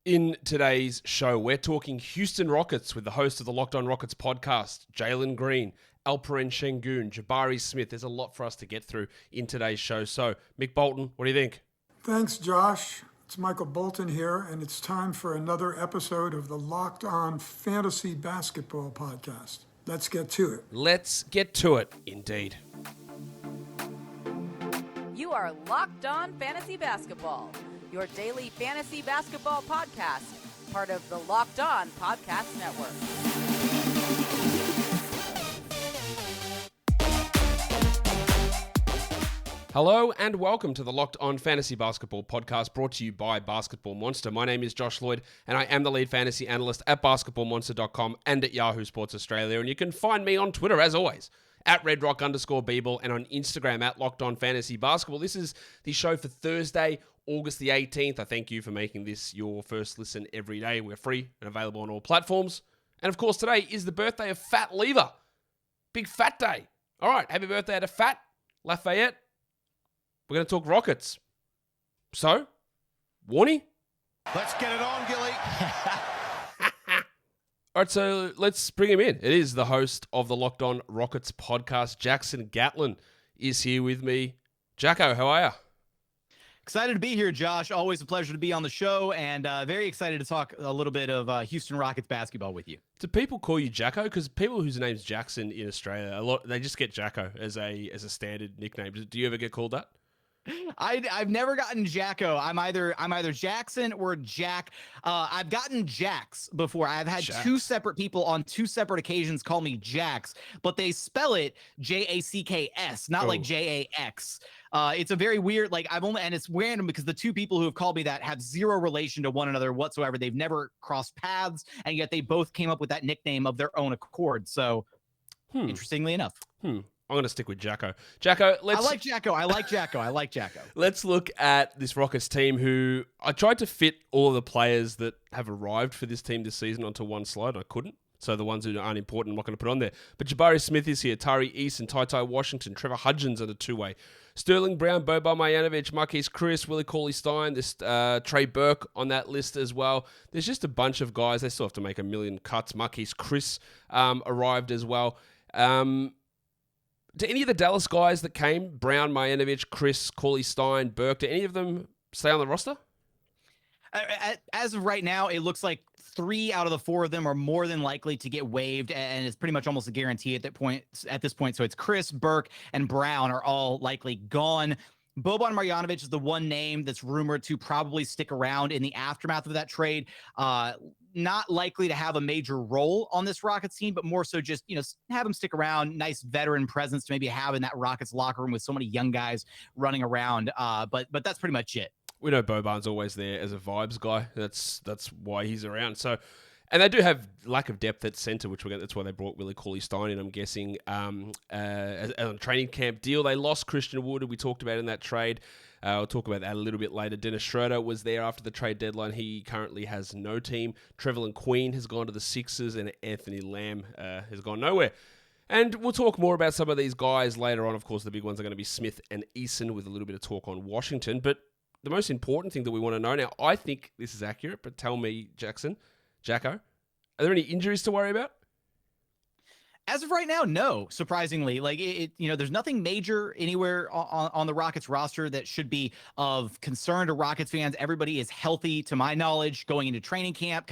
In today's show, we're talking Houston Rockets with the host of the Locked On Rockets podcast, Jalen Green, ALperen Sengun, Jabari Smith. There's a lot for us to get through in today's show. So, Mick Bolton, what do you think? Thanks, Josh. It's Michael Bolton here, and it's time for another episode of the Locked On Fantasy Basketball podcast. Let's get to it. Let's get to it, indeed. You are Locked On Fantasy Basketball, your daily fantasy basketball podcast, part of the Locked On Podcast Network. Hello and welcome to the Locked On Fantasy Basketball podcast brought to you by Basketball Monster. My name is Josh Lloyd and I am the lead fantasy analyst at basketballmonster.com and at Yahoo Sports Australia. And you can find me on Twitter, as always, at redrock_Beeble and on Instagram at Locked On Fantasy Basketball. This is the show for Thursday, August the 18th. I thank you for making this your first listen every day. We're free and available on all platforms. And of course, today is the birthday of Fat Lever. Big Fat Day. All right, happy birthday to Fat Lafayette. We're going to talk Rockets. So, Warnie? Let's get it on, Gilly. All right, so let's bring him in. It is the host of the Locked On Rockets podcast, Jackson Gatlin, is here with me. Jacko, how are you? Excited to be here, Josh. Always a pleasure to be on the show, and very excited to talk a little bit of Houston Rockets basketball with you. Do people call you Jacko? Because people whose name's Jackson in Australia, they just get Jacko as a standard nickname. Do you ever get called that? I've never gotten Jacko. I'm either Jackson or Jack. I've gotten Jax before. I've had two separate people on two separate occasions call me Jax, but they spell it Jacks, not like Jax. It's a very weird, and it's random because the two people who have called me that have zero relation to one another whatsoever. They've never crossed paths, and yet they both came up with that nickname of their own accord. So, interestingly enough. I'm going to stick with Jacko. Jacko, I like Jacko. Let's look at this Rockets team who I tried to fit all of the players that have arrived for this team this season onto one slide. I couldn't. So the ones who aren't important, I'm not going to put on there. But Jabari Smith is here, Tari Eason, Ty Washington, Trevor Hudgens on a two-way, Sterling Brown, Boban Marjanovic, Marquise Chris, Willie Cauley-Stein, this Trey Burke on that list as well. There's just a bunch of guys. They still have to make a million cuts. Marquise Chris arrived as well. Do any of the Dallas guys that came, Brown, Marjanovic, Chris, Cauley-Stein, Burke, do any of them stay on the roster? As of right now, it looks like 3 out of the 4 of them are more than likely to get waived, and it's pretty much almost a guarantee at this point. So it's Chris, Burke, and Brown are all likely gone. Boban Marjanovic is the one name that's rumored to probably stick around in the aftermath of that trade. Not likely to have a major role on this Rockets team, but more so just, have him stick around. Nice veteran presence to maybe have in that Rockets locker room with so many young guys running around. But that's pretty much it. We know Boban's always there as a vibes guy. That's why he's around. So, and they do have lack of depth at center, that's why they brought Willie Cauley-Stein in, I'm guessing, as a training camp deal. They lost Christian Wood, who we talked about in that trade. We'll talk about that a little bit later. Dennis Schroeder was there after the trade deadline. He currently has no team. Trevelyan Queen has gone to the Sixers, and Anthony Lamb has gone nowhere. And we'll talk more about some of these guys later on. Of course, the big ones are going to be Smith and Eason, with a little bit of talk on Washington. But the most important thing that we want to know now, I think this is accurate, but tell me, Jacko, are there any injuries to worry about? As of right now, no, surprisingly. There's nothing major anywhere on the Rockets roster that should be of concern to Rockets fans. Everybody is healthy, to my knowledge, going into training camp.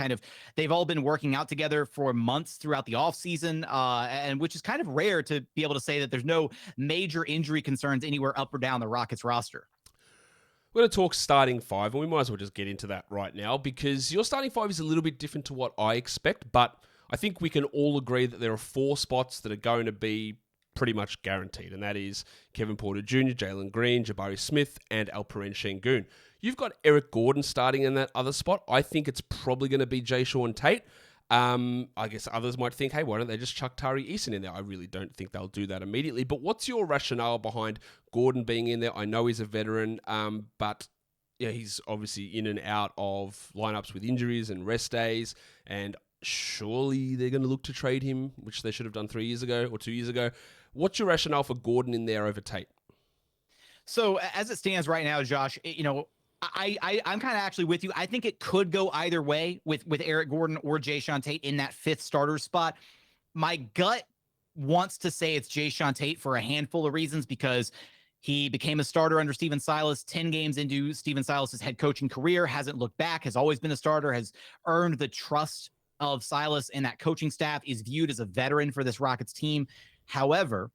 They've all been working out together for months throughout the offseason, and which is kind of rare to be able to say that there's no major injury concerns anywhere up or down the Rockets roster. We're going to talk starting five, and we might as well just get into that right now, because your starting five is a little bit different to what I expect, but I think we can all agree that there are 4 spots that are going to be pretty much guaranteed, and that is Kevin Porter Jr., Jalen Green, Jabari Smith, and ALperen Sengun. You've got Eric Gordon starting in that other spot. I think it's probably going to be Jayshawn Tate. I guess others might think, hey, why don't they just chuck Tari Eason in there? I really don't think they'll do that immediately. But what's your rationale behind Gordon being in there? I know he's a veteran, but he's obviously in and out of lineups with injuries and rest days, and surely they're going to look to trade him, which they should have done 3 years ago or 2 years ago. What's your rationale for Gordon in there over Tate? So as it stands right now, Josh, I'm kind of actually with you. I think it could go either way with Eric Gordon or Jae'Sean Tate in that 5th starter spot. My gut wants to say it's Jae'Sean Tate for a handful of reasons, because he became a starter under Stephen Silas 10 games into Stephen Silas's head coaching career, hasn't looked back, has always been a starter, has earned the trust of Silas and that coaching staff, is viewed as a veteran for this Rockets team. However,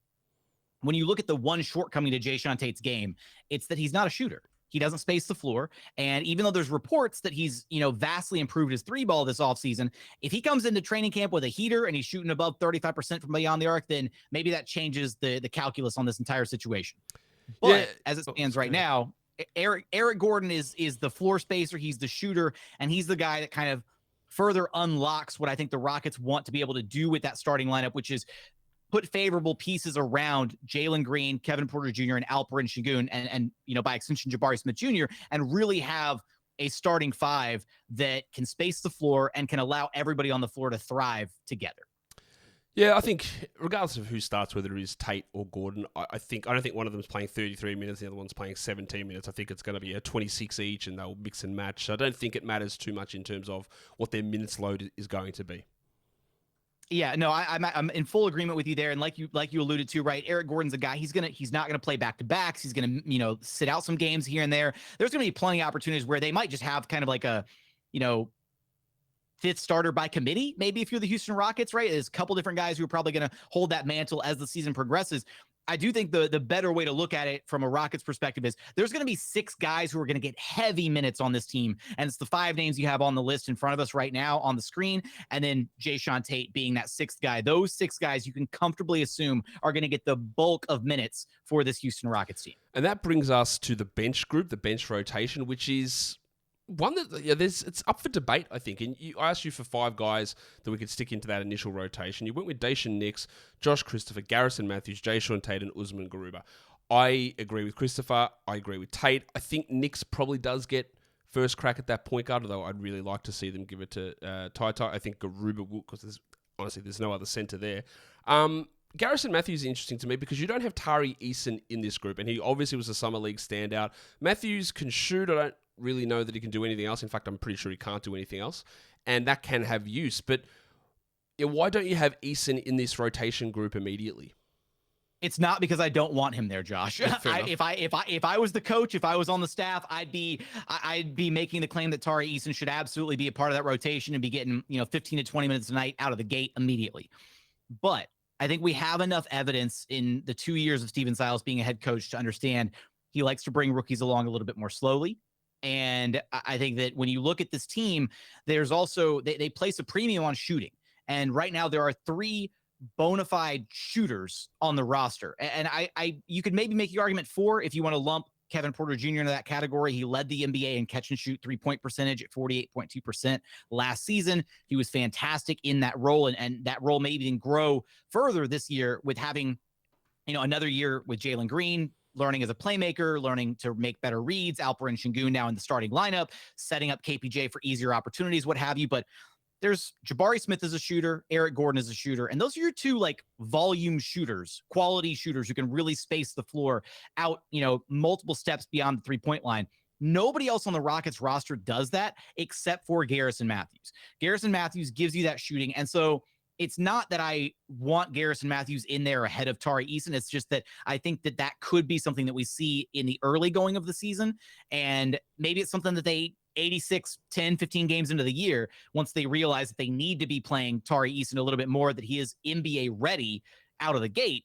when you look at the one shortcoming to Jae'Sean Tate's game, it's that he's not a shooter. He doesn't space the floor. And even though there's reports that he's, vastly improved his 3-ball this offseason, if he comes into training camp with a heater and he's shooting above 35% from beyond the arc, then maybe that changes the calculus on this entire situation. But as it stands right now, Eric Gordon is the floor spacer. He's the shooter, and he's the guy that kind of further unlocks what I think the Rockets want to be able to do with that starting lineup, which is put favorable pieces around Jalen Green, Kevin Porter Jr., and ALperen Sengun, and by extension, Jabari Smith Jr., and really have a starting 5 that can space the floor and can allow everybody on the floor to thrive together. Yeah, I think regardless of who starts, whether it is Tate or Gordon, I don't think one of them is playing 33 minutes, the other one's playing 17 minutes. I think it's going to be a 26 each, and they'll mix and match. So I don't think it matters too much in terms of what their minutes load is going to be. Yeah, no, I'm in full agreement with you there. And like you alluded to, right? Eric Gordon's a guy. He's not gonna play back-to-backs. He's gonna, sit out some games here and there. There's gonna be plenty of opportunities where they might just have kind of like a, 5th starter by committee. Maybe if you're the Houston Rockets, right? There's a couple different guys who are probably gonna hold that mantle as the season progresses. I do think the better way to look at it from a Rockets perspective is there's going to be 6 guys who are going to get heavy minutes on this team. And it's the 5 names you have on the list in front of us right now on the screen. And then Jae'Sean Tate being that 6th guy. Those 6 guys you can comfortably assume are going to get the bulk of minutes for this Houston Rockets team. And that brings us to the bench group, the bench rotation, which is one that it's up for debate, I think. And I asked you for 5 guys that we could stick into that initial rotation. You went with Daishen Nix, Josh Christopher, Garrison Matthews, Jae'Sean Tate, and Usman Garuba. I agree with Christopher. I agree with Tate. I think Nix probably does get first crack at that point guard, although I'd really like to see them give it to Tai. I think Garuba will, because there's no other center there. Garrison Matthews is interesting to me because you don't have Tari Eason in this group, and he obviously was a Summer League standout. Matthews can shoot. I don't really know that he can do anything else. In fact, I'm pretty sure he can't do anything else, and that can have use. But why don't you have Eason in this rotation group immediately? It's not because I don't want him there, Josh. If I was the coach, if I was on the staff, I'd be making the claim that Tari Eason should absolutely be a part of that rotation and be getting 15 to 20 minutes a night out of the gate immediately. But I think we have enough evidence in the 2 years of Stephen Silas being a head coach to understand he likes to bring rookies along a little bit more slowly. And I think that when you look at this team, there's also, they place a premium on shooting. And right now there are 3 bona fide shooters on the roster. And you could maybe make the argument 4 if you want to lump Kevin Porter Jr. into that category. He led the NBA in catch and shoot 3-point percentage at 48.2% last season. He was fantastic in that role. And that role may even grow further this year with having, another year with Jalen Green, learning as a playmaker, learning to make better reads, ALperen Sengun now in the starting lineup, setting up KPJ for easier opportunities, what have you. But there's Jabari Smith as a shooter, Eric Gordon as a shooter, and those are your 2 volume shooters, quality shooters who can really space the floor out, multiple steps beyond the 3-point line. Nobody else on the Rockets roster does that except for Garrison Matthews. Garrison Matthews gives you that shooting, and so it's not that I want Garrison Matthews in there ahead of Tari Eason. It's just that I think that could be something that we see in the early going of the season. And maybe it's something that they 86, 10, 15 games into the year, once they realize that they need to be playing Tari Eason a little bit more, that he is NBA ready out of the gate.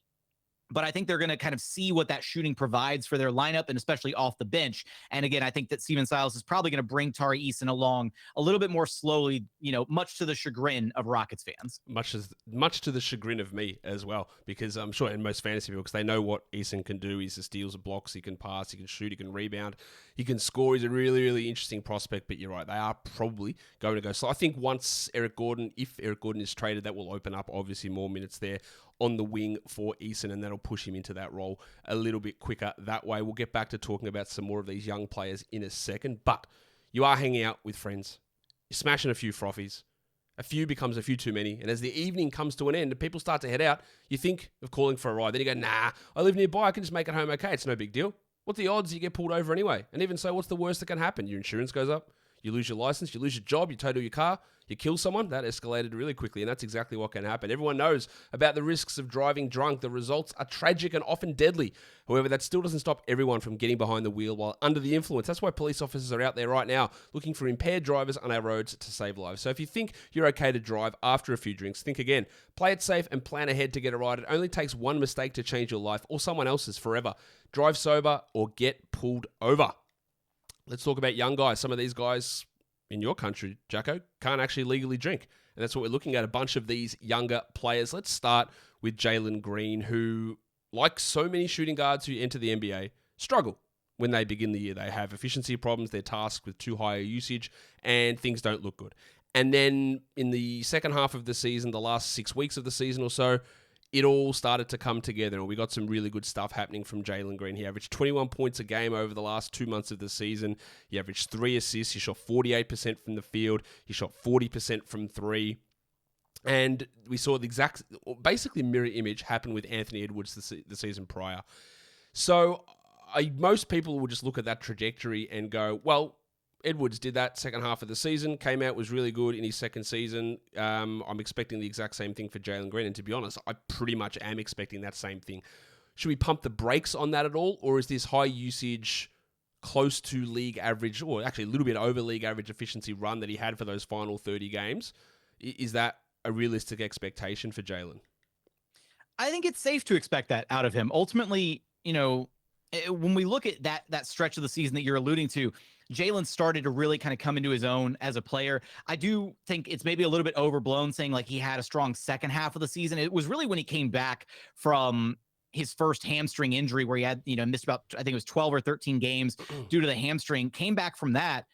But I think they're going to kind of see what that shooting provides for their lineup, and especially off the bench. And again, I think that Stephen Silas is probably going to bring Tari Eason along a little bit more slowly, much to the chagrin of Rockets fans. Much to the chagrin of me as well, because I'm sure in most fantasy people, because they know what Eason can do. He's the steals, blocks, he can pass, he can shoot, he can rebound, he can score. He's a really, really interesting prospect, but you're right, they are probably going to go. So I think once if Eric Gordon is traded, that will open up obviously more minutes there on the wing for Eason, and that'll push him into that role a little bit quicker that way. We'll get back to talking about some more of these young players in a second, but you are hanging out with friends. You're smashing a few frothies. A few becomes a few too many, and as the evening comes to an end and people start to head out, you think of calling for a ride. Then you go, nah, I live nearby, I can just make it home okay. It's no big deal. What's the odds you get pulled over anyway? And even so, what's the worst that can happen? Your insurance goes up, you lose your license, you lose your job, you total your car, you kill someone. That escalated really quickly, and that's exactly what can happen. Everyone knows about the risks of driving drunk. The results are tragic and often deadly. However, that still doesn't stop everyone from getting behind the wheel while under the influence. That's why police officers are out there right now looking for impaired drivers on our roads to save lives. So if you think you're okay to drive after a few drinks, think again. Play it safe and plan ahead to get it right. It only takes one mistake to change your life or someone else's forever. Drive sober or get pulled over. Let's talk about young guys. Some of these guys in your country, Jacko, can't actually legally drink. And that's what we're looking at, a bunch of these younger players. Let's start with Jalen Green, who, like so many shooting guards who enter the NBA, struggle when they begin the year. They have efficiency problems, they're tasked with too high a usage, and things don't look good. And then in the second half of the season, the last 6 weeks of the season or so, it all started to come together, and we got some really good stuff happening from Jalen Green. He averaged 21 points a game over the last 2 months of the season. He averaged 3 assists. He shot 48% from the field. He shot 40% from three. And we saw the exact, basically mirror image happen with Anthony Edwards the season prior. So most people will just look at that trajectory and go, well, Edwards did that second half of the season, came out, was really good in his second season. I'm expecting the exact same thing for Jalen Green. And to be honest, I pretty much am expecting that same thing. Should we pump the brakes on that at all? Or is this high usage, close to league average, or actually a little bit over league average efficiency run that he had for those final 30 games? Is that a realistic expectation for Jalen? I think it's safe to expect that out of him. Ultimately, when we look at that stretch of the season that you're alluding to, Jalen started to really kind of come into his own as a player. I do think it's maybe a little bit overblown saying like he had a strong second half of the season. It was really when he came back from his first hamstring injury where he had, missed about, I think it was 12 or 13 games due to the hamstring, came back from that.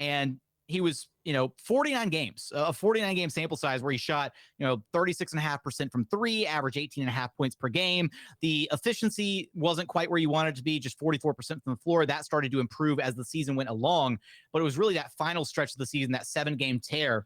And he was, 49 games, a 49 game sample size where he shot, 36.5% from three, average 18.5 points per game. The efficiency wasn't quite where you wanted it to be, just 44% from the floor. That started to improve as the season went along, but it was really that final stretch of the season, that 7-game tear,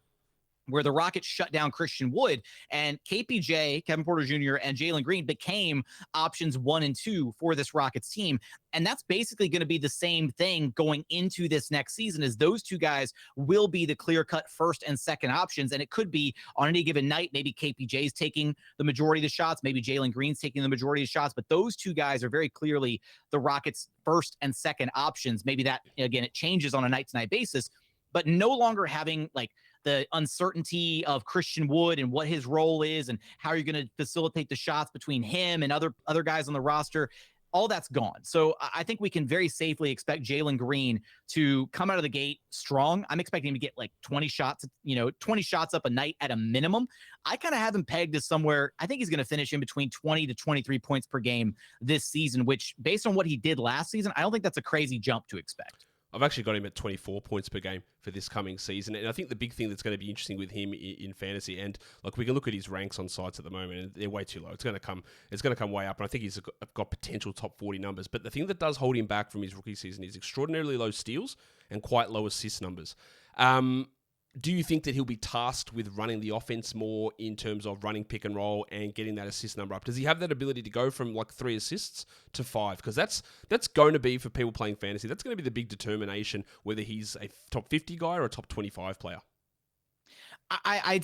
where the Rockets shut down Christian Wood, and KPJ, Kevin Porter Jr., and Jalen Green became options 1 and 2 for this Rockets team. And that's basically going to be the same thing going into this next season, as those two guys will be the clear-cut first and second options. And it could be on any given night, maybe KPJ's taking the majority of the shots, maybe Jalen Green's taking the majority of the shots, but those two guys are very clearly the Rockets' first and second options. Maybe that, again, it changes on a night-to-night basis, but no longer having like the uncertainty of Christian Wood and what his role is and how you're going to facilitate the shots between him and other guys on the roster. All that's gone. So I think we can very safely expect Jalen Green to come out of the gate strong. I'm expecting him to get like 20 shots, 20 shots up a night at a minimum. I kind of have him pegged as somewhere, I think he's going to finish in between 20 to 23 points per game this season, which based on what he did last season, I don't think that's a crazy jump to expect. I've actually got him at 24 points per game for this coming season. And I think the big thing that's going to be interesting with him in fantasy, and like we can look at his ranks on sites at the moment, and they're way too low. It's going to come way up. And I think he's got potential top 40 numbers. But the thing that does hold him back from his rookie season is extraordinarily low steals and quite low assist numbers. Do you think that he'll be tasked with running the offense more in terms of running pick and roll and getting that assist number up? Does he have that ability to go from like 3 assists to 5? Because that's going to be, for people playing fantasy, that's going to be the big determination whether he's a top 50 guy or a top 25 player. I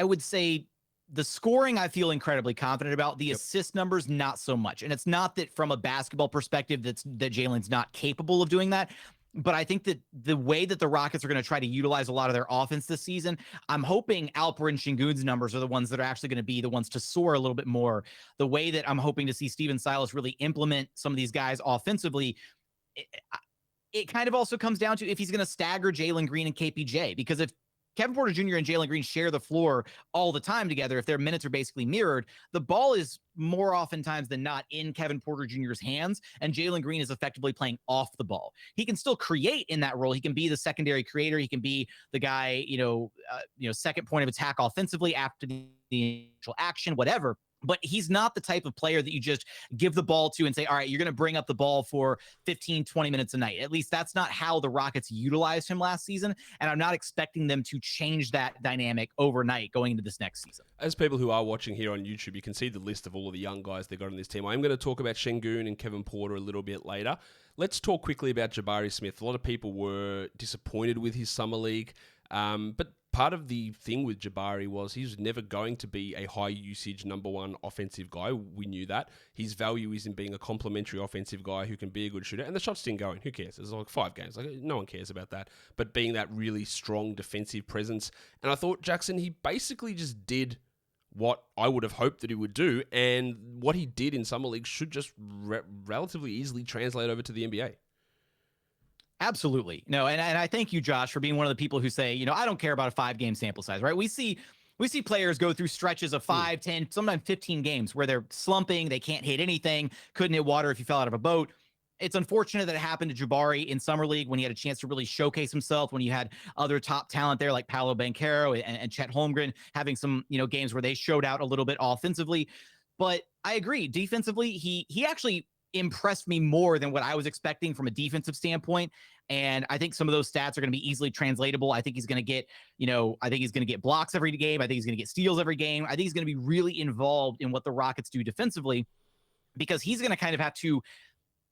would say the scoring I feel incredibly confident about. The assist numbers, not so much. And it's not that from a basketball perspective that Jalen's not capable of doing that. But I think that the way that the Rockets are going to try to utilize a lot of their offense this season, I'm hoping ALperen Sengun's numbers are the ones that are actually going to be the ones to soar a little bit more. The way that I'm hoping to see Steven Silas really implement some of these guys offensively, it kind of also comes down to if he's going to stagger Jalen Green and KPJ. Because if Kevin Porter Jr. and Jalen Green share the floor all the time together, if their minutes are basically mirrored, the ball is more oftentimes than not in Kevin Porter Jr.'s hands, and Jalen Green is effectively playing off the ball. He can still create in that role. He can be the secondary creator. He can be the guy, second point of attack offensively after the initial action, whatever. But he's not the type of player that you just give the ball to and say, all right, you're going to bring up the ball for 15, 20 minutes a night. At least that's not how the Rockets utilized him last season. And I'm not expecting them to change that dynamic overnight going into this next season. As people who are watching here on YouTube, you can see the list of all of the young guys they got on this team. I'm going to talk about Sengun and Kevin Porter a little bit later. Let's talk quickly about Jabari Smith. A lot of people were disappointed with his summer league, but part of the thing with Jabari was he was never going to be a high-usage number one offensive guy. We knew that. His value is in being a complementary offensive guy who can be a good shooter. And the shots didn't go in. Who cares? There's like 5 games. Like, no one cares about that. But being that really strong defensive presence. And I thought Jackson, he basically just did what I would have hoped that he would do. And what he did in Summer League should just relatively easily translate over to the NBA. Absolutely. No, and I thank you, Josh, for being one of the people who say, I don't care about a 5-game sample size, right? We see players go through stretches of 5, 10, sometimes 15 games where they're slumping, they can't hit anything, couldn't hit water if you fell out of a boat. It's unfortunate that it happened to Jabari in Summer League when he had a chance to really showcase himself, when you had other top talent there like Paolo Banchero and Chet Holmgren having some, games where they showed out a little bit offensively. But I agree, defensively, he actually impressed me more than what I was expecting from a defensive standpoint. And I think some of those stats are going to be easily translatable. I think he's going to get, I think he's going to get blocks every game. I think he's going to get steals every game. I think he's going to be really involved in what the Rockets do defensively, because he's going to kind of have to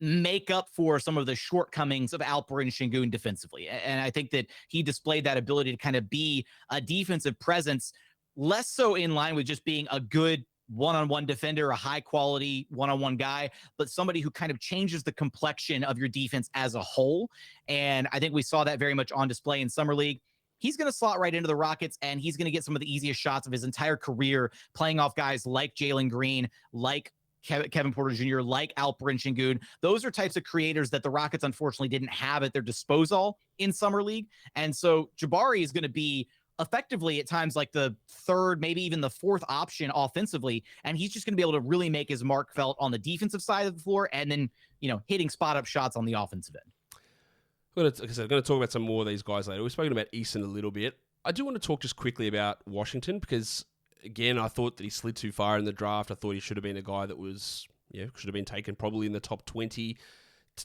make up for some of the shortcomings of ALperen Sengun defensively. And I think that he displayed that ability to kind of be a defensive presence, less so in line with just being a good one-on-one defender, a high-quality one-on-one guy, but somebody who kind of changes the complexion of your defense as a whole. And I think we saw that very much on display in Summer League. He's going to slot right into the Rockets, and he's going to get some of the easiest shots of his entire career playing off guys like Jalen Green, like Kevin Porter Jr., like ALperen Sengun. Those are types of creators that the Rockets unfortunately didn't have at their disposal in Summer League. And so Jabari is going to be effectively at times like the third, maybe even the fourth option offensively. And he's just going to be able to really make his mark felt on the defensive side of the floor, and then, hitting spot up shots on the offensive end. Like I said, I'm going to talk about some more of these guys later. We've spoken about Eason a little bit. I do want to talk just quickly about Washington, because again, I thought that he slid too far in the draft. I thought he should have been a guy that was, should have been taken probably in the top 20.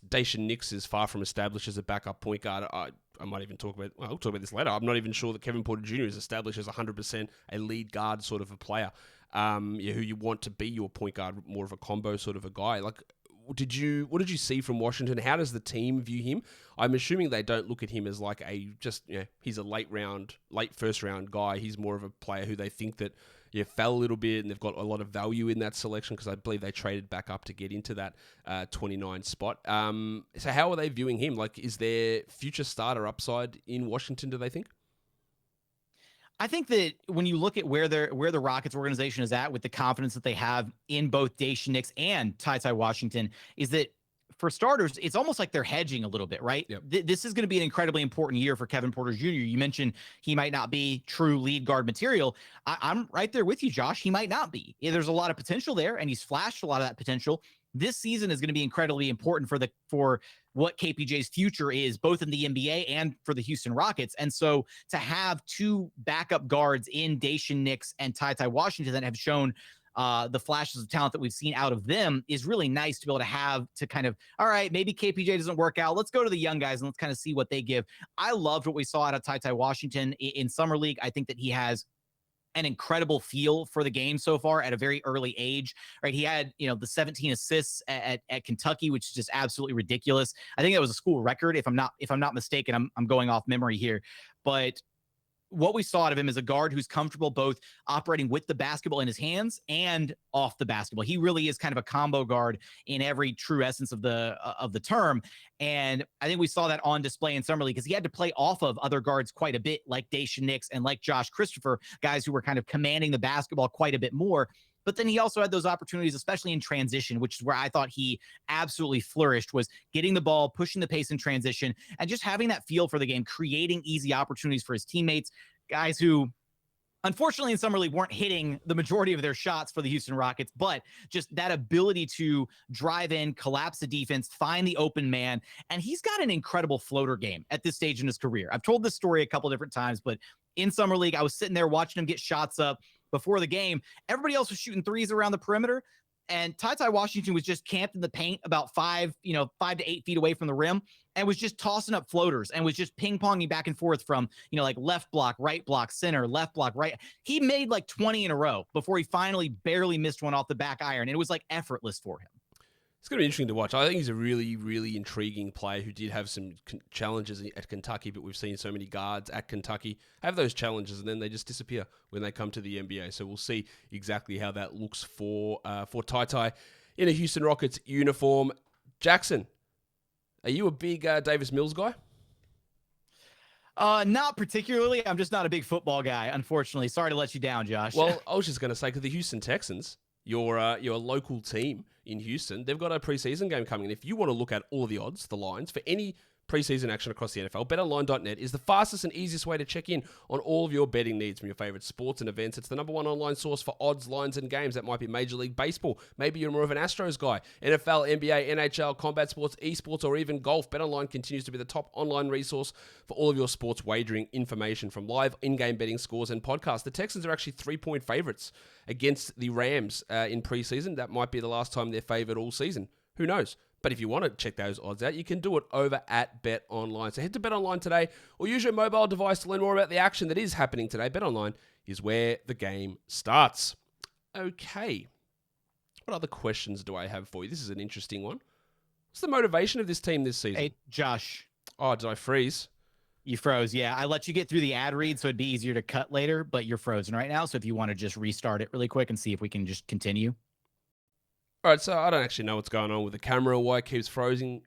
Daishen Nix is far from established as a backup point guard. I might even talk about, I'll talk about this later. I'm not even sure that Kevin Porter Jr. is established as 100% a lead guard sort of a player, who you want to be your point guard, more of a combo sort of a guy. Like, what did you see from Washington? How does the team view him? I'm assuming they don't look at him as like he's a late first round guy. He's more of a player who they think that fell a little bit, and they've got a lot of value in that selection, because I believe they traded back up to get into that 29 spot. So how are they viewing him? Like, is there future starter upside in Washington, do they think? I think that when you look at where the Rockets organization is at with the confidence that they have in both Daishen Nix and Ty Washington, is that for starters, it's almost like they're hedging a little bit, right? Yep. This is going to be an incredibly important year for Kevin Porter Jr. You mentioned he might not be true lead guard material. I'm right there with you, Josh. He might not be. There's a lot of potential there, and he's flashed a lot of that potential. This season is going to be incredibly important for what KPJ's future is, both in the NBA and for the Houston Rockets. And so to have two backup guards in Daishen Nix and Ty Washington that have shown the flashes of talent that we've seen out of them is really nice to be able to have to kind of, all right, maybe KPJ doesn't work out. Let's go to the young guys and let's kind of see what they give. I loved what we saw out of Ty Washington in Summer League. I think that he has an incredible feel for the game so far at a very early age, right? He had, the 17 assists at Kentucky, which is just absolutely ridiculous. I think that was a school record, if I'm not mistaken. I'm going off memory here, but what we saw out of him is a guard who's comfortable both operating with the basketball in his hands and off the basketball. He really is kind of a combo guard in every true essence of the term. And I think we saw that on display in Summer League, because he had to play off of other guards quite a bit, like Daishen Nix and like Josh Christopher, guys who were kind of commanding the basketball quite a bit more. But then he also had those opportunities, especially in transition, which is where I thought he absolutely flourished, was getting the ball, pushing the pace in transition, and just having that feel for the game, creating easy opportunities for his teammates, guys who, unfortunately, in Summer League weren't hitting the majority of their shots for the Houston Rockets, but just that ability to drive in, collapse the defense, find the open man. And he's got an incredible floater game at this stage in his career. I've told this story a couple different times, but in Summer League, I was sitting there watching him get shots up, before the game, everybody else was shooting threes around the perimeter. And Ty Washington was just camped in the paint about 5 to 8 feet away from the rim and was just tossing up floaters and was just ping-ponging back and forth from, like left block, right block, center, left block, right. He made like 20 in a row before he finally barely missed one off the back iron. It was like effortless for him. It's going to be interesting to watch. I think he's a really, really intriguing player who did have some challenges at Kentucky, but we've seen so many guards at Kentucky have those challenges and then they just disappear when they come to the NBA. So we'll see exactly how that looks for Ty in a Houston Rockets uniform. Jackson, are you a big Davis Mills guy? Not particularly. I'm just not a big football guy, unfortunately. Sorry to let you down, Josh. Well, I was just going to say, because the Houston Texans, your local team in Houston, they've got a preseason game coming. And if you want to look at all of the odds, the lines for any preseason action across the NFL, betonline.net is the fastest and easiest way to check in on all of your betting needs from your favorite sports and events. It's the number one online source for odds, lines, and games. That might be Major League Baseball. Maybe you're more of an Astros guy. NFL, NBA, NHL, combat sports, esports, or even golf. BetOnline continues to be the top online resource for all of your sports wagering information, from live in-game betting scores and podcasts. The Texans are actually 3-point favorites against the Rams in preseason. That might be the last time they're favored all season. Who knows? But if you want to check those odds out, you can do it over at BetOnline. So head to BetOnline today or use your mobile device to learn more about the action that is happening today. BetOnline is where the game starts. Okay. What other questions do I have for you? This is an interesting one. What's the motivation of this team this season? Hey, Josh. Oh, did I freeze? You froze. Yeah, I let you get through the ad read, so it'd be easier to cut later, but you're frozen right now. So if you want to just restart it really quick and see if we can just continue. All right, so I don't actually know what's going on with the camera, why it keeps freezing,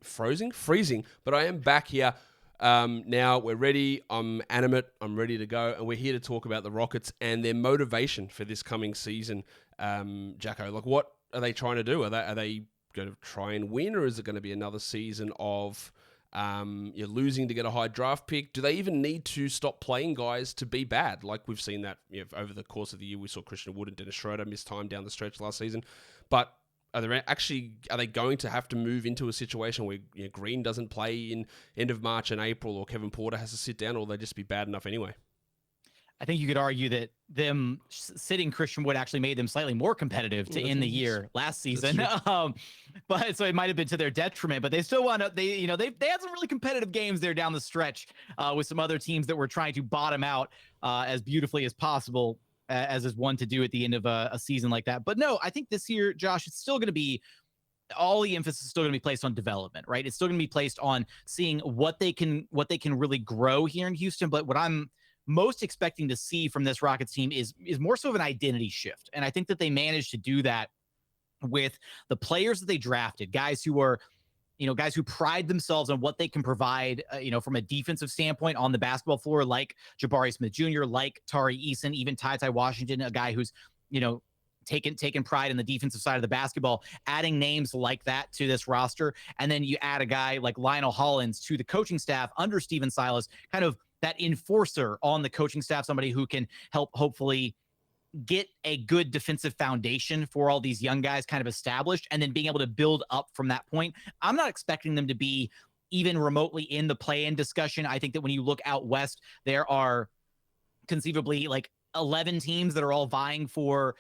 but I am back here. Now we're ready. I'm animate. I'm ready to go. And we're here to talk about the Rockets and their motivation for this coming season. Jacko, like, what are they trying to do? Are they going to try and win, or is it going to be another season of you're losing to get a high draft pick? Do they even need to stop playing guys to be bad? Like we've seen that over the course of the year. We saw Christian Wood and Dennis Schroeder miss time down the stretch last season. But are they going to have to move into a situation where Green doesn't play in end of March and April, or Kevin Porter has to sit down, or will they just be bad enough anyway? I think you could argue that them sitting Christian Wood actually made them slightly more competitive to end the year last season. But so it might have been to their detriment, but they still wound up, they had some really competitive games there down the stretch with some other teams that were trying to bottom out as beautifully as possible, as is one to do at the end of a season like that. But no, I think this year, Josh, it's still going to be, all the emphasis is still going to be placed on development, right? It's still going to be placed on seeing what they can really grow here in Houston. But what I'm most expecting to see from this Rockets team is more so of an identity shift. And I think that they managed to do that with the players that they drafted, guys who are, guys who pride themselves on what they can provide, from a defensive standpoint on the basketball floor, like Jabari Smith Jr., like Tari Eason, even Ty Washington, a guy who's, taken pride in the defensive side of the basketball, adding names like that to this roster. And then you add a guy like Lionel Hollins to the coaching staff under Steven Silas, kind of that enforcer on the coaching staff, somebody who can help hopefully get a good defensive foundation for all these young guys kind of established, and then being able to build up from that point. I'm not expecting them to be even remotely in the play-in discussion. I think that when you look out west, there are conceivably like 11 teams that are all vying for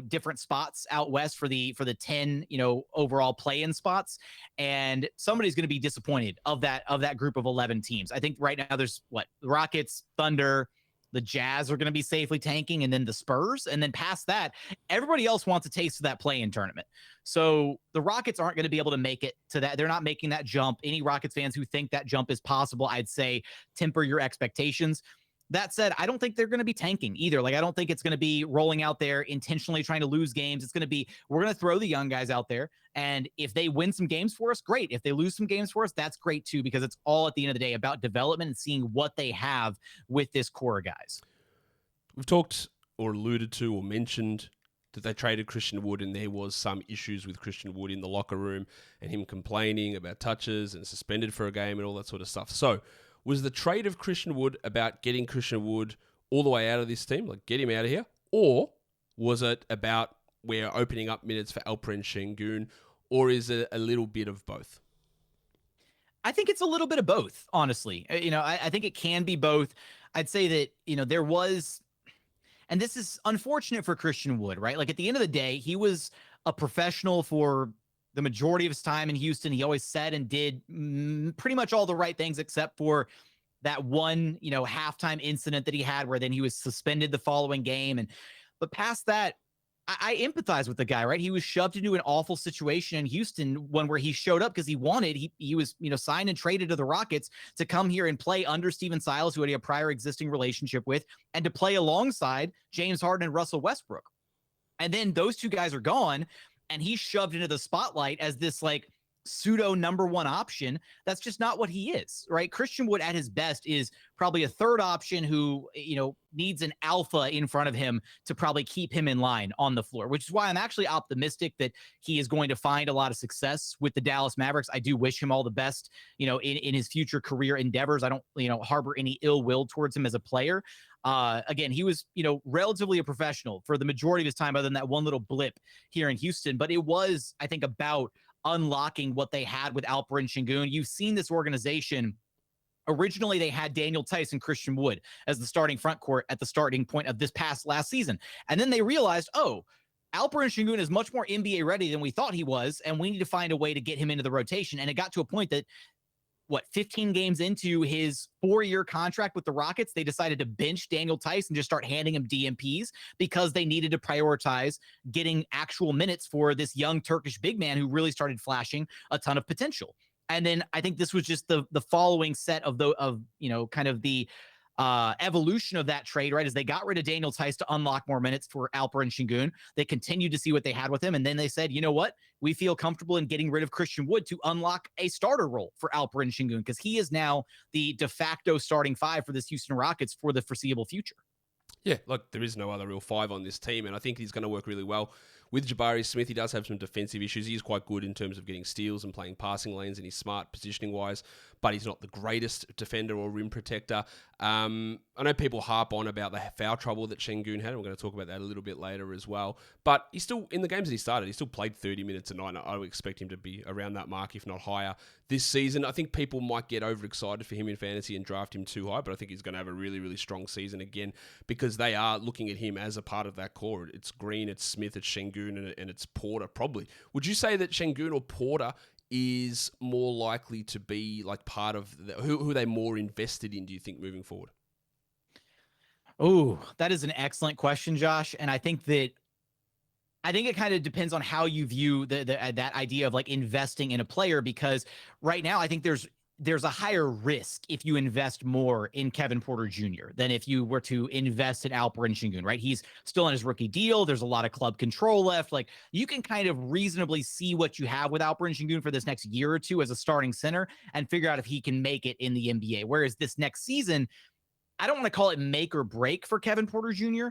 different spots out west for the 10 overall play-in spots, and somebody's going to be disappointed of that group of 11 teams. I think right now there's the Rockets, Thunder, the Jazz are going to be safely tanking, and then the Spurs. And then past that, everybody else wants a taste of that play-in tournament. So the Rockets aren't going to be able to make it to that. They're not making that jump. Any Rockets fans who think that jump is possible, I'd say temper your expectations. That said, I don't think they're going to be tanking either. Like, I don't think it's going to be rolling out there intentionally trying to lose games. It's going to be, we're going to throw the young guys out there. And if they win some games for us, great. If they lose some games for us, that's great too, because it's all at the end of the day about development and seeing what they have with this core of guys. We've talked or alluded to or mentioned that they traded Christian Wood, and there was some issues with Christian Wood in the locker room and him complaining about touches and suspended for a game and all that sort of stuff. So, was the trade of Christian Wood about getting Christian Wood all the way out of this team, like get him out of here? Or was it about we're opening up minutes for ALperen Sengun? Or is it a little bit of both? I think it's a little bit of both, honestly. I think it can be both. I'd say that, there was, And this is unfortunate for Christian Wood, right? Like at the end of the day, he was a professional for the majority of his time in Houston. He always said and did pretty much all the right things except for that one, halftime incident that he had where then he was suspended the following game. But past that, I empathize with the guy, right? He was shoved into an awful situation in Houston, one where he showed up because he wanted, he was, signed and traded to the Rockets to come here and play under Steven Silas, who had a prior existing relationship with, and to play alongside James Harden and Russell Westbrook. And then those two guys are gone, and he's shoved into the spotlight as this like pseudo number one option. That's just not what he is, right? Christian Wood at his best is probably a third option who, needs an alpha in front of him to probably keep him in line on the floor, which is why I'm actually optimistic that he is going to find a lot of success with the Dallas Mavericks. I do wish him all the best, in his future career endeavors. I don't, harbor any ill will towards him as a player. Again, he was, relatively a professional for the majority of his time, other than that one little blip here in Houston. But it was, I think, about unlocking what they had with ALperen Sengun. You've seen this organization. Originally, they had Daniel Tice and Christian Wood as the starting front court at the starting point of this last season. And then they realized, ALperen Sengun is much more NBA ready than we thought he was, and we need to find a way to get him into the rotation. And it got to a point that 15 games into his 4-year contract with the Rockets, they decided to bench Daniel Tice and just start handing him DMPs because they needed to prioritize getting actual minutes for this young Turkish big man who really started flashing a ton of potential. And then I think this was just the following set of the evolution of that trade, right? As they got rid of Daniel Tice to unlock more minutes for ALperen Sengun, they continued to see what they had with him. And then they said, you know what? We feel comfortable in getting rid of Christian Wood to unlock a starter role for ALperen Sengun, because he is now the de facto starting five for this Houston Rockets for the foreseeable future. Yeah, look, there is no other real five on this team, and I think he's going to work really well with Jabari Smith. He does have some defensive issues. He is quite good in terms of getting steals and playing passing lanes, and he's smart positioning-wise, but he's not the greatest defender or rim protector. I know people harp on about the foul trouble that Sengun had. We're going to talk about that a little bit later as well. But he's still, in the games that he started, he still played 30 minutes a night. I would expect him to be around that mark, if not higher, this season. I think people might get overexcited for him in fantasy and draft him too high, but I think he's going to have a really, really strong season again, because they are looking at him as a part of that core. It's Green, it's Smith, it's Sengun, and it's Porter, probably. Would you say that Sengun or Porter is more likely to be like part of who are they more invested in, do you think, moving forward? Oh, that is an excellent question, Josh. And I think it kind of depends on how you view that idea of like investing in a player, because right now I think there's a higher risk if you invest more in Kevin Porter Jr. than if you were to invest in ALperen Sengun, right? He's still on his rookie deal. There's a lot of club control left. Like, you can kind of reasonably see what you have with ALperen Sengun for this next year or two as a starting center and figure out if he can make it in the NBA. Whereas this next season, I don't want to call it make or break for Kevin Porter Jr.,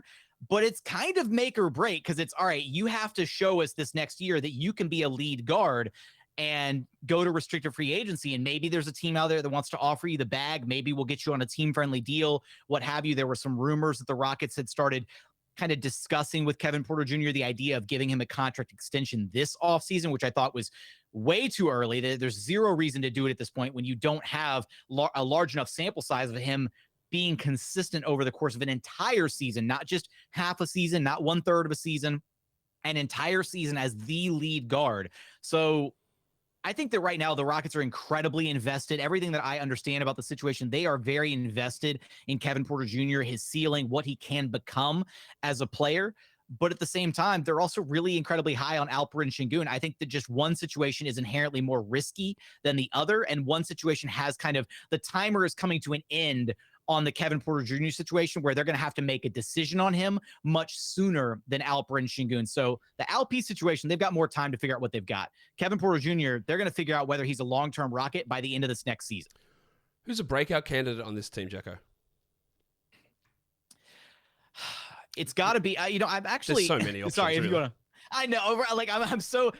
but it's kind of make or break, because it's all right. You have to show us this next year that you can be a lead guard and go to restricted free agency. And maybe there's a team out there that wants to offer you the bag. Maybe we'll get you on a team-friendly deal, what have you. There were some rumors that the Rockets had started kind of discussing with Kevin Porter Jr. the idea of giving him a contract extension this offseason, which I thought was way too early. There's zero reason to do it at this point when you don't have a large enough sample size of him being consistent over the course of an entire season, not just half a season, not 1/3 of a season, an entire season as the lead guard. So I think that right now the Rockets are incredibly invested. Everything that I understand about the situation, they are very invested in Kevin Porter Jr., his ceiling, what he can become as a player. But at the same time, they're also really incredibly high on ALperen Sengun. I think that just one situation is inherently more risky than the other, and one situation has kind of, the timer is coming to an end on the Kevin Porter Jr. situation, where they're going to have to make a decision on him much sooner than ALperen Sengun. So the ALP situation, they've got more time to figure out what they've got. Kevin Porter Jr., they're going to figure out whether he's a long-term Rocket by the end of this next season. Who's a breakout candidate on this team, Jacko? It's got to be, I'm actually... There's so many options. Sorry, if really. you want to... I know, like I'm so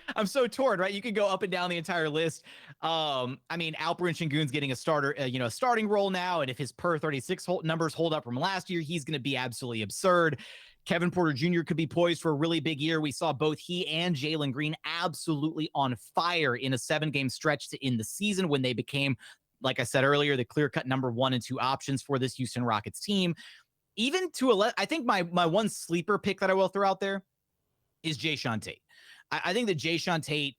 torn, right? You could go up and down the entire list. I mean, ALperen Sengun's getting a starting role now, and if his per 36 numbers hold up from last year, he's going to be absolutely absurd. Kevin Porter Jr. could be poised for a really big year. We saw both he and Jalen Green absolutely on fire in a 7-game stretch to end the season when they became, like I said earlier, the clear-cut number 1 and 2 options for this Houston Rockets team. even to I think my one sleeper pick that I will throw out there is Jayshawn Tate. I think that Jayshawn Tate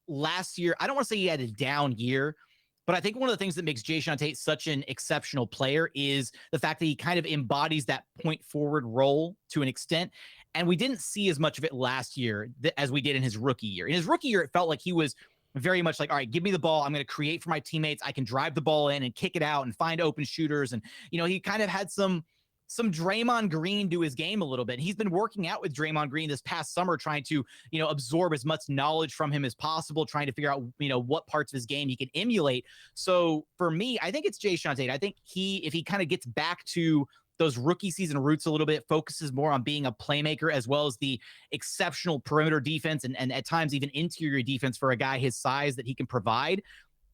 last year, I don't want to say he had a down year, but I think one of the things that makes Jayshawn Tate such an exceptional player is the fact that he kind of embodies that point forward role to an extent. And we didn't see as much of it last year as we did in his rookie year. In his rookie year, it felt like he was very much like, all right, give me the ball. I'm going to create for my teammates. I can drive the ball in and kick it out and find open shooters. And, he kind of had some Draymond Green to his game a little bit. He's been working out with Draymond Green this past summer, trying to, absorb as much knowledge from him as possible, trying to figure out, what parts of his game he can emulate. So for me, I think it's Jayshawn Tate. I think if he kind of gets back to those rookie season roots a little bit, focuses more on being a playmaker as well as the exceptional perimeter defense and at times even interior defense for a guy his size that he can provide.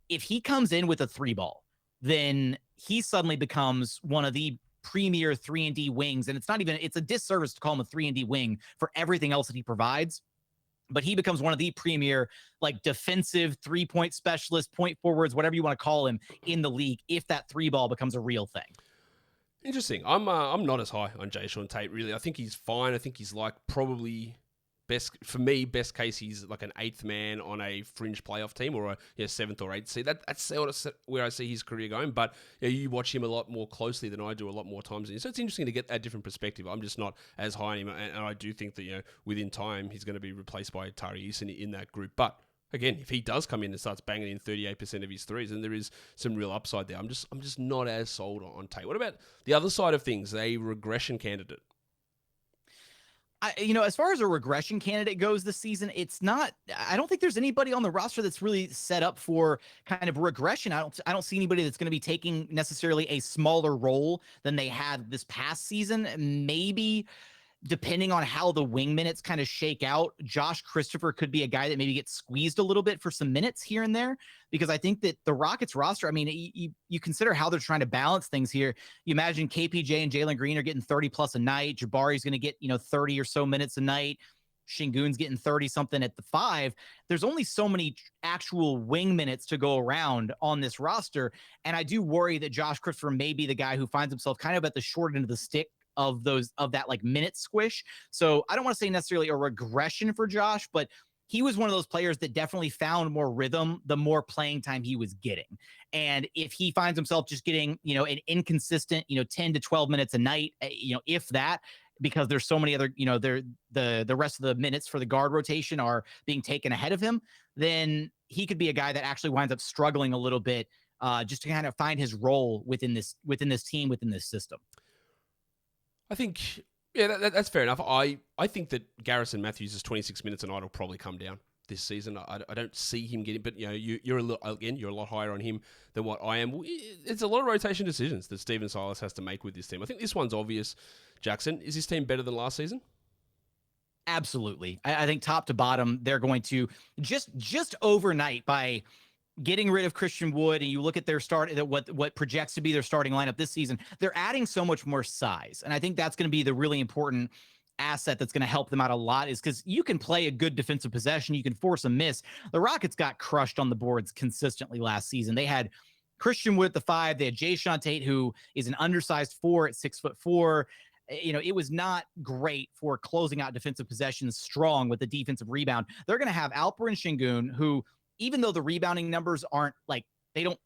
If he comes in with a 3-ball, then he suddenly becomes one of the premier 3-and-D wings. And it's a disservice to call him a 3-and-D wing for everything else that he provides. But he becomes one of the premier, defensive 3-point specialists, point forwards, whatever you want to call him in the league, if that 3-ball becomes a real thing. Interesting. I'm not as high on Jayshawn Tate, really. I think he's fine. I think he's probably best case, he's like an 8th man on a fringe playoff team or a 7th or 8th seed. That's where I see his career going. But you watch him a lot more closely than I do a lot more times. So it's interesting to get a different perspective. I'm just not as high on him. And I do think that, within time, he's going to be replaced by Tari Eason in that group. But again, if he does come in and starts banging in 38% of his threes, then there is some real upside there. I'm just not as sold on Tate. What about the other side of things, a regression candidate? As far as a regression candidate goes this season, I don't think there's anybody on the roster that's really set up for kind of regression. I don't see anybody that's going to be taking necessarily a smaller role than they had this past season. Maybe depending on how the wing minutes kind of shake out, Josh Christopher could be a guy that maybe gets squeezed a little bit for some minutes here and there, because I think that the Rockets roster, you consider how they're trying to balance things here. You imagine KPJ and Jalen Green are getting 30 plus a night. Jabari's going to get, 30 or so minutes a night. Sengun's getting 30 something at the 5. There's only so many actual wing minutes to go around on this roster. And I do worry that Josh Christopher may be the guy who finds himself kind of at the short end of the stick of that minute squish. So I don't want to say necessarily a regression for Josh, but he was one of those players that definitely found more rhythm the more playing time he was getting. And if he finds himself just getting, an inconsistent, 10 to 12 minutes a night, if that, because there's so many other, the rest of the minutes for the guard rotation are being taken ahead of him, then he could be a guy that actually winds up struggling a little bit just to kind of find his role within this team, within this system. I think, that's fair enough. I think that Garrison Matthews' 26 minutes a night will probably come down this season. I don't see him getting, but you're a lot higher on him than what I am. It's a lot of rotation decisions that Stephen Silas has to make with this team. I think this one's obvious. Jackson, is this team better than last season? Absolutely. I think top to bottom, they're going to just overnight by getting rid of Christian Wood, and you look at their what projects to be their starting lineup this season, they're adding so much more size. And I think that's going to be the really important asset that's going to help them out a lot, is because you can play a good defensive possession. You can force a miss. The Rockets got crushed on the boards consistently last season. They had Christian Wood at the 5. They had Jayshawn Tate, who is an undersized 4 at 6'4". It was not great for closing out defensive possessions strong with the defensive rebound. They're going to have ALperen Sengun, who, even though the rebounding numbers aren't they don't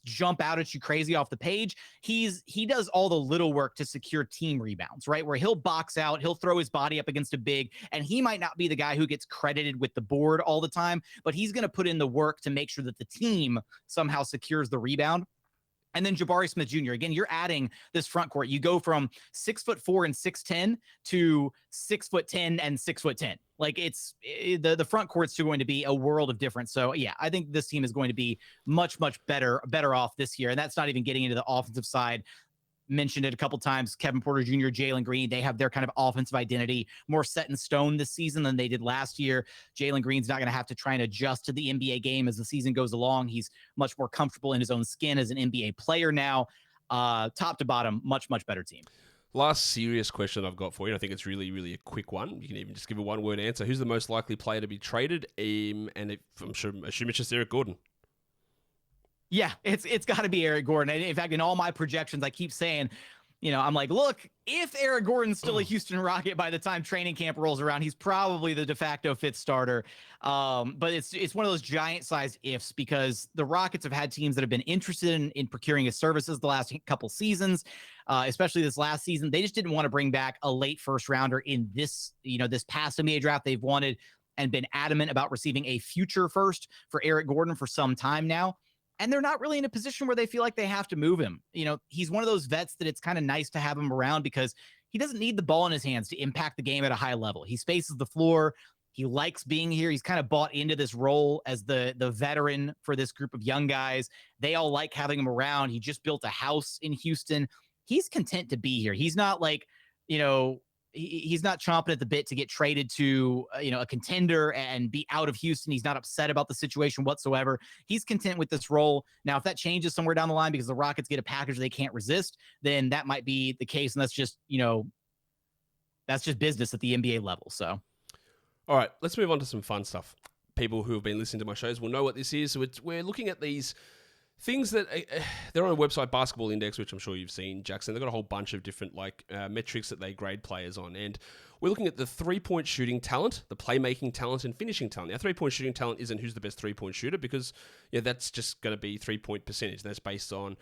jump out at you crazy off the page, he does all the little work to secure team rebounds, right? Where he'll box out, he'll throw his body up against a big, and he might not be the guy who gets credited with the board all the time, but he's going to put in the work to make sure that the team somehow secures the rebound. And then Jabari Smith Jr. Again, you're adding this front court. You go from 6'4" and 6'10" to 6'10" and 6'10". It's the front court's going to be a world of difference. So yeah, I think this team is going to be much, much better off this year. And that's not even getting into the offensive side. Mentioned it a couple times. Kevin Porter Jr., Jalen Green, they have their kind of offensive identity more set in stone this season than they did last year. Jalen Green's not going to have to try and adjust to the NBA game as the season goes along. He's much more comfortable in his own skin as an NBA player now. Top to bottom, much, much better team. Last serious question I've got for you. I think it's really, really a quick one. You can even just give a one-word answer. Who's the most likely player to be traded? And I'm sure, assume it's just Eric Gordon. Yeah, it's got to be Eric Gordon. And in fact, in all my projections, I keep saying I'm like, look, if Eric Gordon's still a Houston Rocket by the time training camp rolls around, he's probably the de facto fifth starter. But it's one of those giant sized ifs, because the Rockets have had teams that have been interested in procuring his services the last couple seasons, especially this last season. They just didn't want to bring back a late first rounder in this past NBA draft. They've wanted and been adamant about receiving a future first for Eric Gordon for some time now. And they're not really in a position where they feel like they have to move him. He's one of those vets that it's kind of nice to have him around, because he doesn't need the ball in his hands to impact the game at a high level. He spaces the floor. He likes being here. He's kind of bought into this role as the veteran for this group of young guys. They all like having him around. He just built a house in Houston. He's content to be here. He's not like, he's not chomping at the bit to get traded to, a contender and be out of Houston. He's not upset about the situation whatsoever. He's content with this role. Now, if that changes somewhere down the line because the Rockets get a package they can't resist, then that might be the case. And that's just business at the NBA level. So, all right, let's move on to some fun stuff. People who have been listening to my shows will know what this is. So we're looking at these things that they're on a website, Basketball Index, which I'm sure you've seen, Jackson. They've got a whole bunch of different metrics that they grade players on. And we're looking at the three-point shooting talent, the playmaking talent, and finishing talent. Now, three-point shooting talent isn't who's the best three-point shooter, because that's just going to be three-point percentage. That's based on,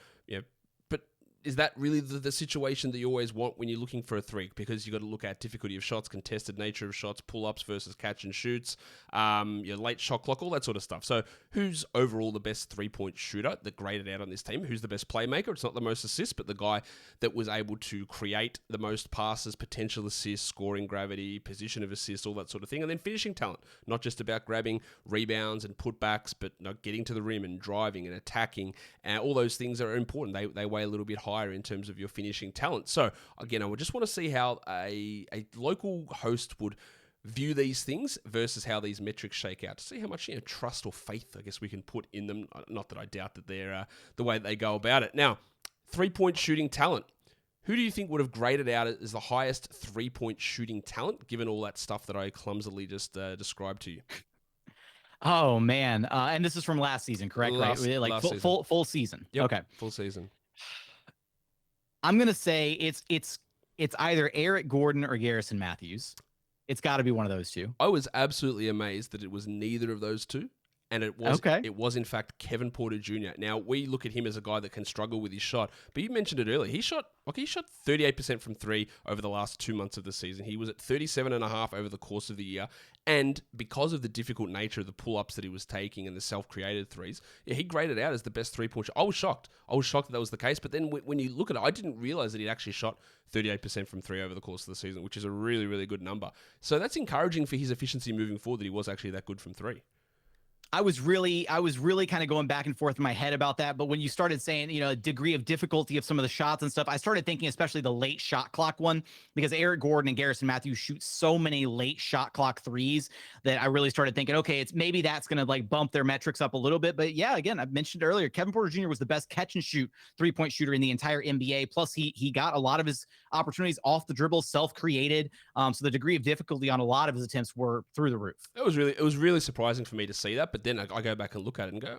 but is that really the situation that you always want when you're looking for a three? Because you've got to look at difficulty of shots, contested nature of shots, pull-ups versus catch and shoots, your late shot clock, all that sort of stuff. So who's overall the best three-point shooter that graded out on this team? Who's the best playmaker? It's not the most assists, but the guy that was able to create the most passes, potential assists, scoring gravity, position of assists, all that sort of thing. And then finishing talent, not just about grabbing rebounds and putbacks, but getting to the rim and driving and attacking. All those things are important. They weigh a little bit higher in terms of your finishing talent. So again, I would just want to see how a local host would view these things versus how these metrics shake out, to see how much trust or faith, I guess, we can put in them. Not that I doubt that they're the way they go about it. Now, three-point shooting talent. Who do you think would have graded out as the highest three-point shooting talent, given all that stuff that I clumsily just described to you? Oh man, and this is from last season, correct? Last full season. Yep, okay, full season. I'm gonna say it's either Eric Gordon or Garrison Matthews. It's got to be one of those two. I was absolutely amazed that it was neither of those two. And it was in fact Kevin Porter Jr. Now, we look at him as a guy that can struggle with his shot, but you mentioned it earlier. He shot 38% from three over the last 2 months of the season. He was at 37.5% over the course of the year. And because of the difficult nature of the pull-ups that he was taking and the self-created threes, he graded out as the best three-point shot. I was shocked. That was the case. But then when you look at it, I didn't realize that he'd actually shot 38% from three over the course of the season, which is a really, really good number. So that's encouraging for his efficiency moving forward, that he was actually that good from three. I was really kind of going back and forth in my head about that. But when you started saying, a degree of difficulty of some of the shots and stuff, I started thinking especially the late shot clock one, because Eric Gordon and Garrison Matthews shoot so many late shot clock threes that I really started thinking, okay, it's maybe that's going to bump their metrics up a little bit. But yeah, again, I mentioned earlier, Kevin Porter Jr. was the best catch and shoot 3-point shooter in the entire NBA. Plus he got a lot of his opportunities off the dribble, self-created. So the degree of difficulty on a lot of his attempts were through the roof. It was really surprising for me to see that. But then I go back and look at it and go,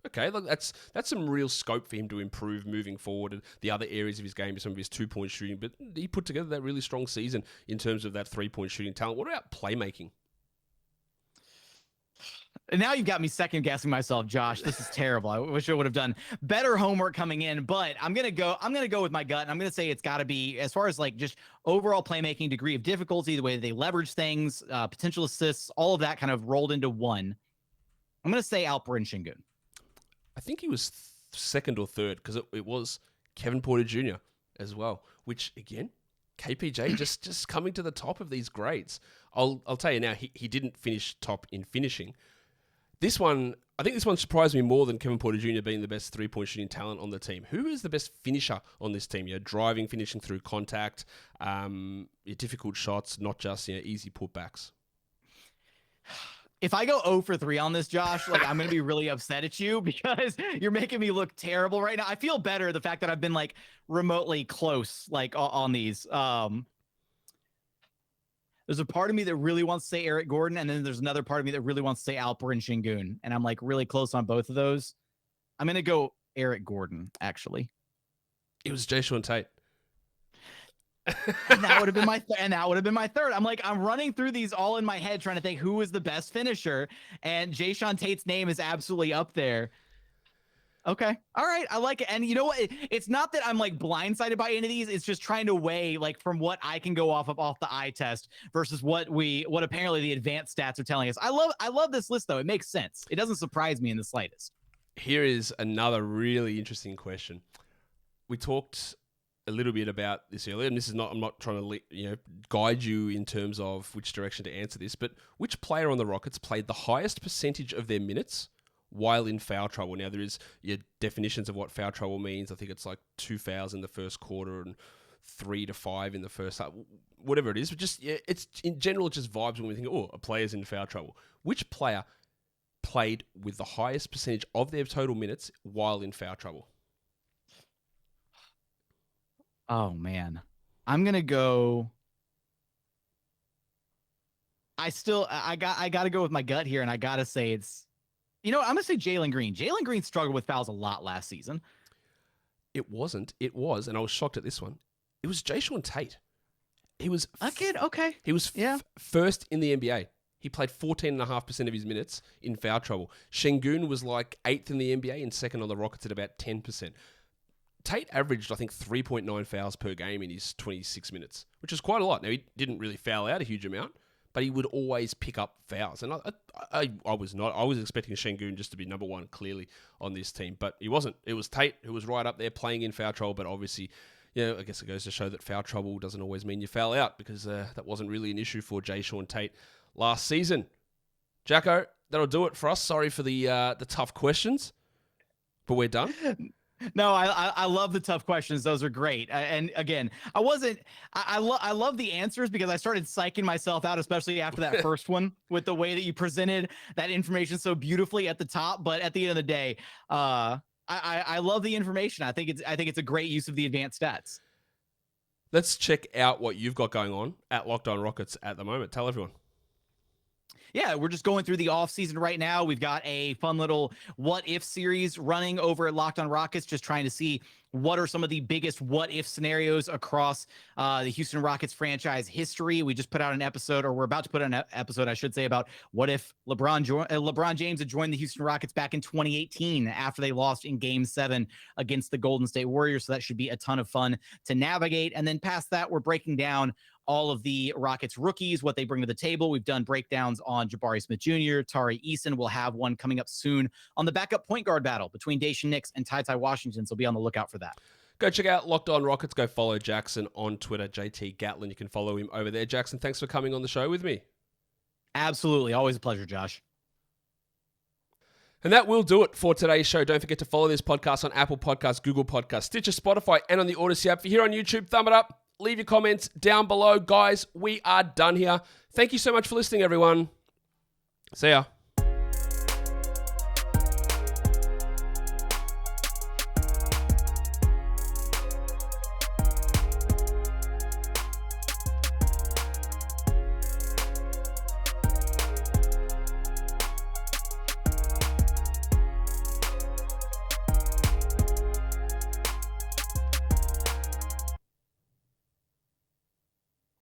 okay, look, that's some real scope for him to improve moving forward, and the other areas of his game, some of his 2-point shooting. But he put together that really strong season in terms of that 3-point shooting talent. What about playmaking? And now you've got me second guessing myself, Josh. This is terrible. I wish I would have done better homework coming in, but I'm gonna go with my gut, and I'm gonna say it's got to be, as far as just overall playmaking, degree of difficulty, the way they leverage things, potential assists, all of that kind of rolled into one. I'm going to say ALperen Sengun. I think he was second or third, because it was Kevin Porter Jr. as well, which, again, KPJ just coming to the top of these grades. I'll tell you now, he didn't finish top in finishing. I think this one surprised me more than Kevin Porter Jr. being the best 3-point shooting talent on the team. Who is the best finisher on this team? Driving, finishing through contact, difficult shots, not just easy putbacks. If I go 0 for 3 on this, Josh, I'm going to be really upset at you, because you're making me look terrible right now. I feel better the fact that I've been remotely close on these. There's a part of me that really wants to say Eric Gordon, and then there's another part of me that really wants to say ALperen Sengun, and I'm really close on both of those. I'm going to go Eric Gordon, actually. It was Jayshawn Tate. And that would have been my third. I'm like, I'm running through these all in my head, trying to think who is the best finisher, and Jayshawn Tate's name is absolutely up there. Okay. All right. I like it. And you know what? It's not that I'm like blindsided by any of these. It's just trying to weigh like from what I can go off the eye test versus what apparently the advanced stats are telling us. I love this list though. It makes sense. It doesn't surprise me in the slightest. Here is another really interesting question. We talked a little bit about this earlier, and I'm not trying to guide you in terms of which direction to answer this, but which player on the Rockets played the highest percentage of their minutes while in foul trouble? Now, there is your definitions of what foul trouble means. I think it's like 2 fouls in the first quarter and 3 to 5 in the first half, whatever it is. But it's in general, it just vibes when we think, oh, a player's in foul trouble. Which player played with the highest percentage of their total minutes while in foul trouble? Oh man, I'm gonna go. I got to go with my gut here, and I gotta say it's. I'm going to say Jalen Green. Jalen Green struggled with fouls a lot last season. It wasn't. It was, and I was shocked at this one. It was Jayshawn Tate. He was... Okay. He was first in the NBA. He played 14.5% of his minutes in foul trouble. Sengun was like 8th in the NBA and second on the Rockets at about 10%. Tate averaged, I think, 3.9 fouls per game in his 26 minutes, which is quite a lot. Now, he didn't really foul out a huge amount, but he would always pick up fouls. And I was not. I was expecting Sengun just to be number one clearly on this team, but he wasn't. It was Tate who was right up there playing in foul trouble, but obviously, I guess it goes to show that foul trouble doesn't always mean you foul out, because that wasn't really an issue for Jayshawn Tate last season. Jacko, that'll do it for us. Sorry for the tough questions, but we're done. No, I love the tough questions. Those are great. And again, I love the answers because I started psyching myself out, especially after that first one with the way that you presented that information so beautifully at the top. But at the end of the day, I love the information. I think it's a great use of the advanced stats. Let's check out what you've got going on at Locked On Rockets at the moment. Tell everyone. Yeah, we're just going through the offseason right now. We've got a fun little what-if series running over at Locked On Rockets, just trying to see what are some of the biggest what-if scenarios across the Houston Rockets franchise history. We just put out an episode, or we're about to put out an episode, I should say, about what if LeBron James had joined the Houston Rockets back in 2018 after they lost in Game 7 against the Golden State Warriors. So that should be a ton of fun to navigate. And then past that, we're breaking down all of the Rockets rookies, what they bring to the table. We've done breakdowns on Jabari Smith Jr., Tari Eason. We'll have one coming up soon on the backup point guard battle between Daishen Nix and Ty Washington. So be on the lookout for that. Go check out Locked On Rockets. Go follow Jackson on Twitter, JT Gatlin. You can follow him over there. Jackson, thanks for coming on the show with me. Absolutely. Always a pleasure, Josh. And that will do it for today's show. Don't forget to follow this podcast on Apple Podcasts, Google Podcasts, Stitcher, Spotify, and on the Odyssey app. If you're here on YouTube, thumb it up. Leave your comments down below. Guys, we are done here. Thank you so much for listening, everyone. See ya.